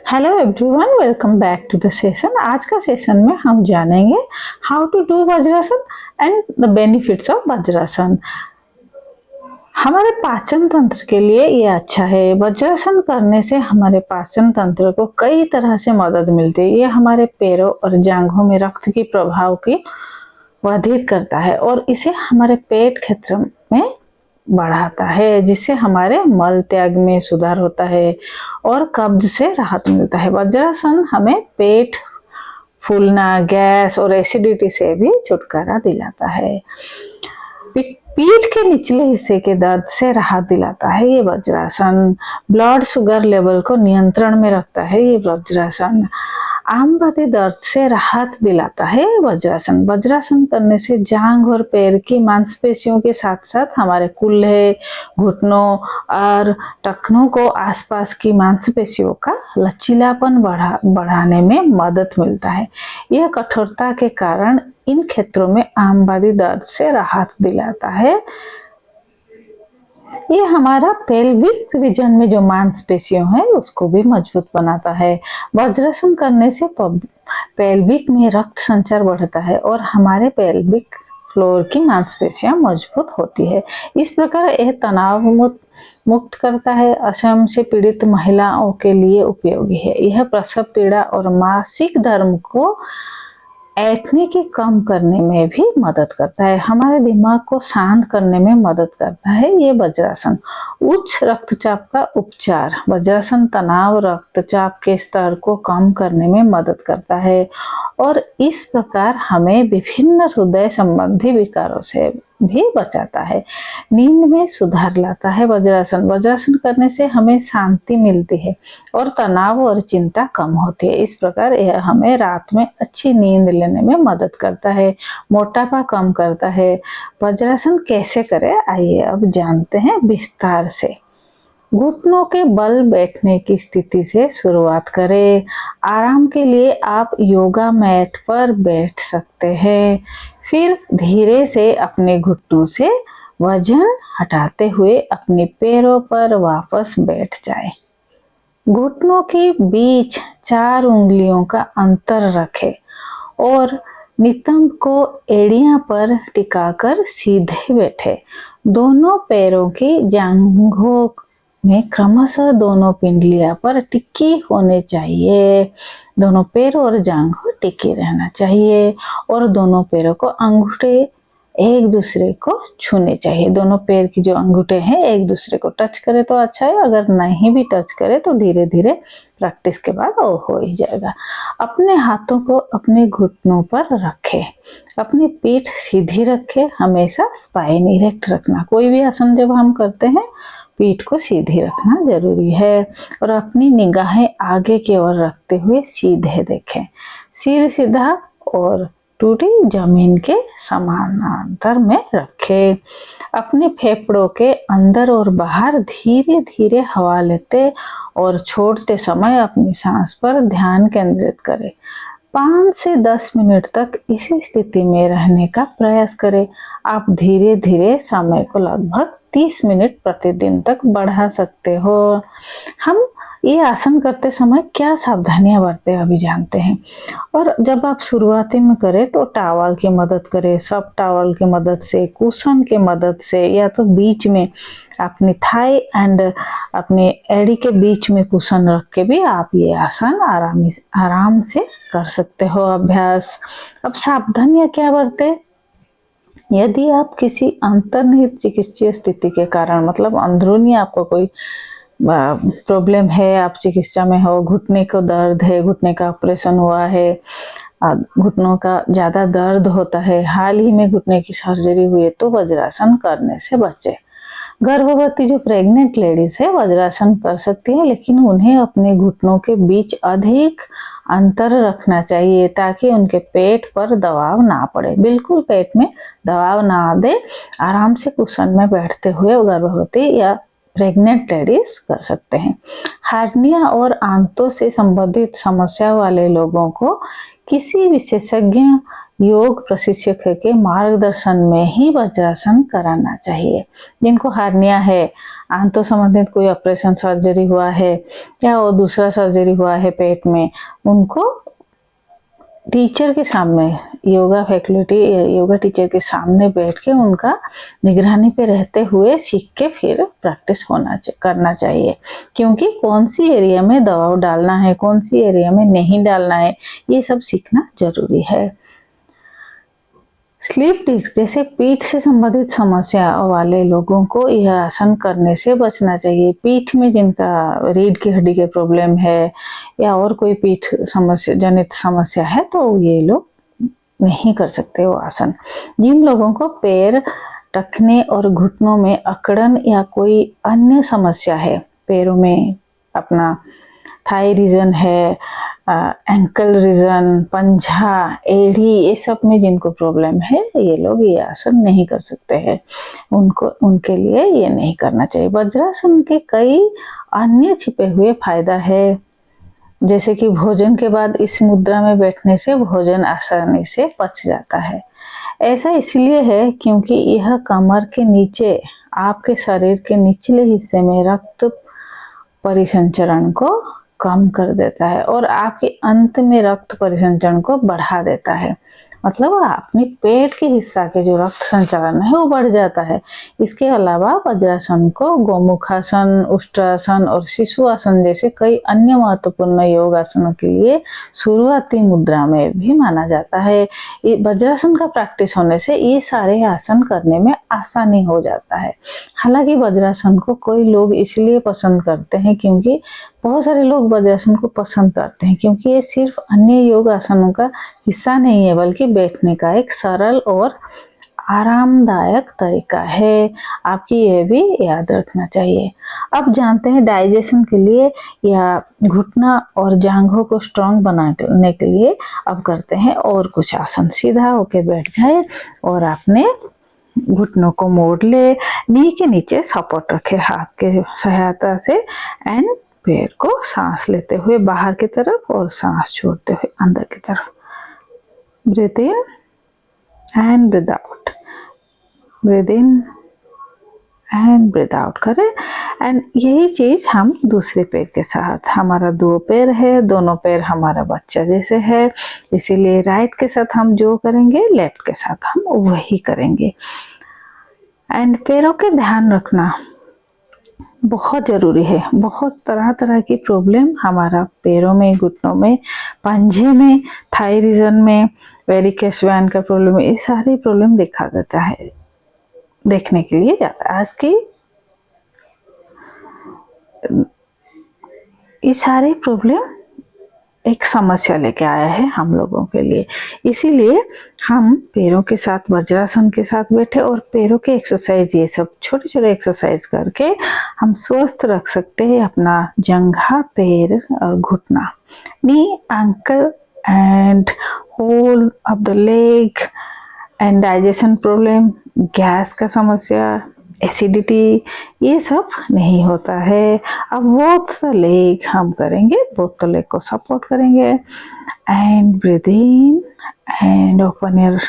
Hello everyone, welcome back to the session. आज का session में हम जानेंगे how to do Vajrasana and the benefits of Vajrasana. हमारे पाचन तंत्र के लिए ये अच्छा है। वज्रासन करने से हमारे पाचन तंत्र को कई तरह से मदद मिलती है। ये हमारे पैरों और जांघों में रक्त की प्रवाह की वर्धित करता है और इसे हमारे पेट क्षेत्र में बढ़ाता है, जिससे हमारे मल त्याग में सुधार होता है और कब्ज से राहत मिलता है। वज्रासन हमें पेट फूलना, गैस और एसिडिटी से भी छुटकारा दिलाता है। पीठ के निचले हिस्से के दर्द से राहत दिलाता है ये वज्रासन। ब्लड शुगर लेवल को नियंत्रण में रखता है ये वज्रासन। आम बाती दर्द से राहत दिलाता है वज्रासन। वज्रासन करने से जांघ और पैर की मांसपेशियों के साथ साथ हमारे कूल्हे, घुटनों और टखनों को आसपास की मांसपेशियों का लचीलापन बढ़ाने में मदद मिलता है। यह कठोरता के कारण इन क्षेत्रों में आम बाती दर्द से राहत दिलाता है। ये हमारा पेल्विक रीजन में जो मांसपेशियां है उसको भी मजबूत बनाता है। वज्रासन करने से पेल्विक में रक्त संचार बढ़ता है और हमारे पेल्विक फ्लोर की मांसपेशियां मजबूत होती है। इस प्रकार यह तनाव मुक्त करता है। असम से पीड़ित महिलाओं के लिए उपयोगी है। यह प्रसव पीड़ा और मासिक धर्म को एक्ने के कम करने में भी मदद करता है। हमारे दिमाग को शांत करने में मदद करता है ये वज्रासन। उच्च रक्तचाप का उपचार। वज्रासन तनाव रक्तचाप के स्तर को कम करने में मदद करता है और इस प्रकार हमें विभिन्न हृदय संबंधी विकारों से भी बचाता है। नींद में सुधार लाता है वज्रासन। वज्रासन करने से हमें शांति मिलती है और तनाव और चिंता कम होती है। इस प्रकार यह हमें रात में अच्छी नींद लेने में मदद करता है, मोटापा कम करता है। वज्रासन कैसे करें, आइए अब जानते हैं विस्तार से। घुटनों के बल बैठने की स्थिति से शुरुआत करें। आराम के लिए आप योगा मैट पर बैठ सकते हैं। फिर धीरे से अपने घुटनों से वजन हटाते हुए अपने पैरों पर वापस बैठ जाएं। घुटनों के बीच 4 उंगलियों का अंतर रखें और नितंब को एड़ियां पर टिकाकर सीधे बैठे। दोनों पैरों की जांघों में क्रमशः दोनों पिंडलियां पर टिकी होने चाहिए। दोनों पैरों और जांघों टिके रहना चाहिए और दोनों पैरों को अंगूठे एक दूसरे को छूने चाहिए। दोनों पैर की जो अंगूठे हैं एक दूसरे को टच करे तो अच्छा है, अगर नहीं भी टच करे तो धीरे धीरे प्रैक्टिस के बाद वो हो ही जाएगा। अपने हाथों को अपने घुटनों पर रखें। अपनी पीठ सीधी रखें। हमेशा स्पाइन इरेक्ट रखना। कोई भी आसन जब हम करते हैं पीठ को सीधी रखना जरूरी है और अपनी निगाहें आगे की ओर रखते हुए सीधे देखें। सिर सीधा और टूटी जमीन के समानांतर में रखें। अपने फेफड़ों के अंदर और बाहर धीरे धीरे हवा लेते और छोड़ते समय अपनी सांस पर ध्यान केंद्रित करें। 5 से 10 मिनट तक इसी स्थिति में रहने का प्रयास करें। आप धीरे धीरे समय को लगभग 30 मिनट प्रतिदिन तक बढ़ा सकते हो। हम ये आसन करते समय क्या सावधानियां बरतें अभी जानते हैं। और जब आप शुरुआती में करें तो टॉवल की मदद करें, सब टॉवल की मदद से, कुशन की मदद से, या तो बीच में अपनी थाई एंड अपने एड़ी के बीच में कुशन रख के भी आप ये आसन आराम से कर सकते हो अभ्यास। अब सावधानियां क्या बरतें। यदि आप किसी अंतर्निहित चिकित्सीय स्थिति के कारण, मतलब अंदरूनी आपको कोई प्रॉब्लम है, आप चिकित्सा में हो, घुटने को दर्द है, घुटने का ऑपरेशन हुआ है, घुटनों का ज़्यादा दर्द होता है, हाल ही में घुटने की सर्जरी हुई है, तो वज्रासन करने से बचे। गर्भवती जो प्रेग्नेंट लेडीज है वज्रासन कर सकती है, लेकिन उन्हें अपने घुटनों के बीच अधिक अंतर रखना चाहिए ताकि उनके पेट पर दबाव ना पड़े। बिल्कुल पेट में दबाव ना दे। आराम से कुशन में बैठते हुए गर्भवती या प्रेग्नेंट लेडीज कर सकते हैं। हार्निया और आंतों से संबंधित समस्या वाले लोगों को किसी विशेषज्ञ योग प्रशिक्षक के मार्गदर्शन में ही वज्रासन कराना चाहिए। जिनको हार्निया है, आंतों संबंधित कोई ऑपरेशन सर्जरी हुआ है या वो दूसरा सर्जरी हुआ है पेट में, उनको टीचर के सामने, योगा फैकल्टी या योगा टीचर के सामने बैठ के उनका निगरानी पे रहते हुए सीख के फिर प्रैक्टिस करना चाहिए। क्योंकि कौन सी एरिया में दबाव डालना है, कौन सी एरिया में नहीं डालना है, ये सब सीखना जरूरी है। स्लीप डिस्क जैसे पीठ से संबंधित समस्या वाले लोगों को यह आसन करने से बचना चाहिए। पीठ में जिनका रीढ़ की हड्डी के प्रॉब्लम है या और कोई पीठ समस्या जनित समस्या है तो ये लोग नहीं कर सकते वो आसन। जिन लोगों को पैर रखने और घुटनों में अकड़न या कोई अन्य समस्या है, पैरों में अपना थाई रीजन है, एंकल रीजन, पंजा, एड़ी, ये सब में जिनको प्रॉब्लम है ये लोग ये आसन नहीं कर सकते हैं। उनके लिए ये नहीं करना चाहिए। वज्रासन के कई अन्य छिपे हुए फायदा है, जैसे कि भोजन के बाद इस मुद्रा में बैठने से भोजन आसानी से पच जाता है। ऐसा इसलिए है क्योंकि यह कमर के नीचे आपके शरीर के निचले हिस्से में रक्त परिसंचरण को कम कर देता है और आपके अंत में रक्त परिसंचरण को बढ़ा देता है। मतलब अपने पेट के हिस्सा के जो रक्त संचरण है वो बढ़ जाता है। इसके अलावा वज्रासन को गोमुखासन, उष्ट्रासन और शिशु आसन जैसे कई अन्य महत्वपूर्ण योग आसनों के लिए शुरुआती मुद्रा में भी माना जाता है। वज्रासन का प्रैक्टिस होने से ये सारे आसन करने में आसानी हो जाता है। हालांकि वज्रासन को कोई लोग इसलिए पसंद करते हैं क्योंकि बहुत सारे लोग वज्रासन को पसंद करते हैं क्योंकि ये सिर्फ अन्य योग आसनों का हिस्सा नहीं है बल्कि बैठने का एक सरल और आरामदायक तरीका है। आपकी यह भी याद रखना चाहिए। अब जानते हैं डाइजेशन के लिए या घुटना और जांघों को स्ट्रॉन्ग बनाने के लिए अब करते हैं और कुछ आसन। सीधा होके बैठ जाए और आपने घुटनों को मोड़ ले, नी के नीचे सपोर्ट रखे हाथ के सहायता से एंड पैर को सांस लेते हुए बाहर की तरफ और सांस छोड़ते हुए अंदर की तरफ। Breathe in and breathe out, breathe in and breathe out करें। एंड यही चीज हम दूसरे पैर के साथ, हमारा 2 पैर है, दोनों पैर हमारा बच्चा जैसे है, इसीलिए राइट के साथ हम जो करेंगे लेफ्ट के साथ हम वही करेंगे। एंड पैरों के ध्यान रखना बहुत जरूरी है। बहुत तरह तरह की प्रॉब्लम हमारा पैरों में, घुटनों में, पंजे में, थाई रीजन में, वेरिकेस वेन का प्रॉब्लम, ये सारी प्रॉब्लम देखा जाता है, देखने के लिए जाता है। आज की ये सारी प्रॉब्लम एक समस्या लेके आया है हम लोगों के लिए। इसीलिए हम पैरों के साथ वज्रासन के साथ बैठे और पैरों के एक्सरसाइज, ये सब छोटे छोटे एक्सरसाइज करके हम स्वस्थ रख सकते हैं अपना जंघा, पैर और घुटना, knee, ankle and whole of the leg and digestion problem, gas का समस्या, एसिडिटी, ये सब नहीं होता है। अब बोथ द लेग हम करेंगे, बोथ द लेग को सपोर्ट करेंगे and breathe in and open your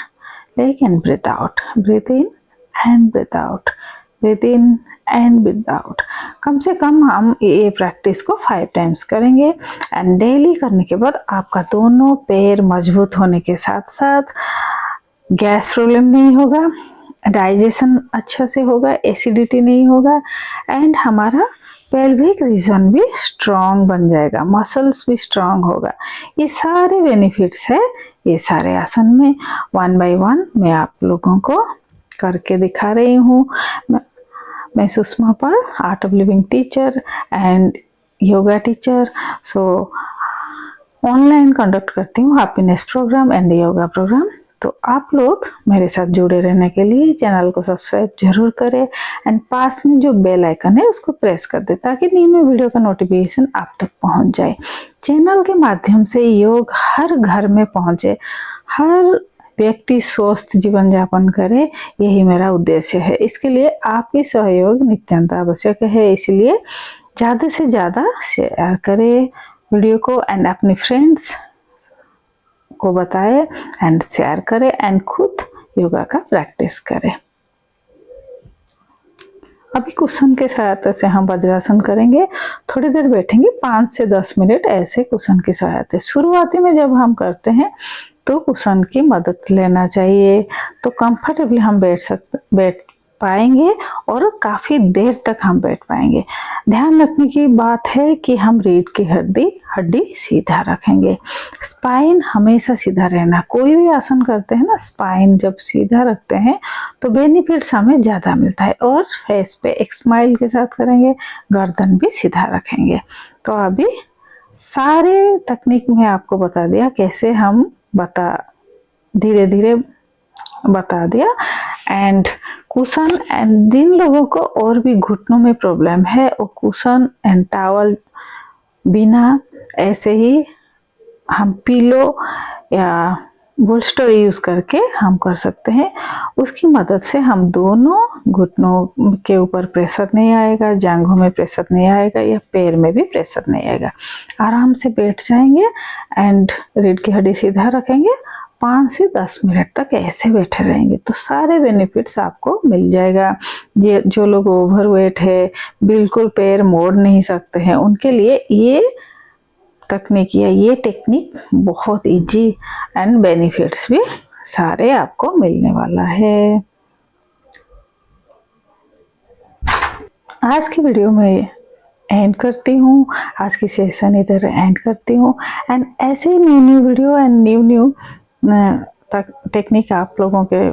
leg and breathe out, breathe in and breathe out, breathe in and breathe out. कम से कम हम ये प्रैक्टिस को 5 टाइम्स करेंगे एंड डेली करने के बाद आपका दोनों पैर मजबूत होने के साथ साथ गैस प्रॉब्लम नहीं होगा, डाइजेशन अच्छा से होगा, एसिडिटी नहीं होगा एंड हमारा पेल्विक रीजन भी स्ट्रांग बन जाएगा, मसल्स भी स्ट्रांग होगा। ये सारे बेनिफिट्स है ये सारे आसन में। 1 बाय 1 मैं आप लोगों को करके दिखा रही हूँ। मैं Sushma Pal, art of living teacher and yoga teacher. So online conduct करती हूँ happiness program and yoga program. तो आप लोग मेरे साथ जुड़े रहने के लिए चैनल को सब्सक्राइब जरूर करें एंड पास में जो बेल आइकन है उसको प्रेस कर दे ताकि न्यू वीडियो का नोटिफिकेशन आप तक पहुंच जाए। चैनल के माध्यम से योग हर घर में पहुंचे, हर व्यक्ति स्वस्थ जीवन यापन करे, यही मेरा उद्देश्य है। इसके लिए आपकी सहयोग नित्यंत आवश्यक है, इसलिए ज़्यादा से ज़्यादा शेयर करें वीडियो को एंड अपने फ्रेंड्स को बताएं एंड शेयर करें एंड खुद योगा का प्रैक्टिस करें। अभी कुशन के सहायता से हम वज्रासन करेंगे। थोड़ी देर बैठेंगे, 5 से 10 मिनट ऐसे कुशन की सहायता। शुरुआती में जब हम करते हैं तो कुशन की मदद लेना चाहिए, तो कंफर्टेबली हम बैठ पाएंगे और काफ़ी देर तक हम बैठ पाएंगे। ध्यान रखने की बात है कि हम रीढ़ की हड्डी सीधा रखेंगे। स्पाइन हमेशा सीधा रहना। कोई भी आसन करते हैं ना, स्पाइन जब सीधा रखते हैं तो बेनिफिट्स हमें ज़्यादा मिलता है। और फेस पे एक स्माइल के साथ करेंगे, गर्दन भी सीधा रखेंगे। तो अभी सारे तकनीक में आपको बता दिया, कैसे हम धीरे धीरे बता दिया। एंड कुशन, एंड जिन लोगों को और भी घुटनों में प्रॉब्लम है वो कुशन एंड टॉवल बिना ऐसे ही हम पिलो या बोल्स्टर यूज़ करके हम कर सकते हैं। उसकी मदद से हम दोनों घुटनों के ऊपर प्रेशर नहीं आएगा, जांघों में प्रेशर नहीं आएगा या पैर में भी प्रेशर नहीं आएगा। आराम से बैठ जाएंगे एंड रीढ़ की हड्डी सीधा रखेंगे। 5 से 10 मिनट तक ऐसे बैठे रहेंगे तो सारे बेनिफिट्स आपको मिल जाएगा। जो लोग ओवरवेट है, बिल्कुल पैर मोड़ नहीं सकते हैं, उनके लिए ये तकनीक या ये टेक्निक बहुत इजी एंड बेनिफिट्स भी सारे आपको मिलने वाला है। आज की वीडियो में एंड करती हूँ, आज की सेशन इधर एंड करती हूँ। एंड ऐसे ही new video and new technique आप लोगों के,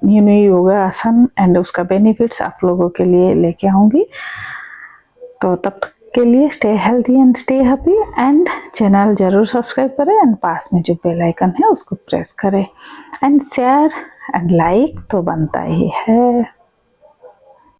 न्यू योगा आसन एंड उसका बेनिफिट्स आप लोगों के लिए लेके आऊँगी। तो तब तक के लिए stay healthy and stay happy. And channel जरूर सब्सक्राइब करें एंड पास में जो बेल आइकन है उसको प्रेस करें एंड शेयर एंड लाइक तो बनता ही है।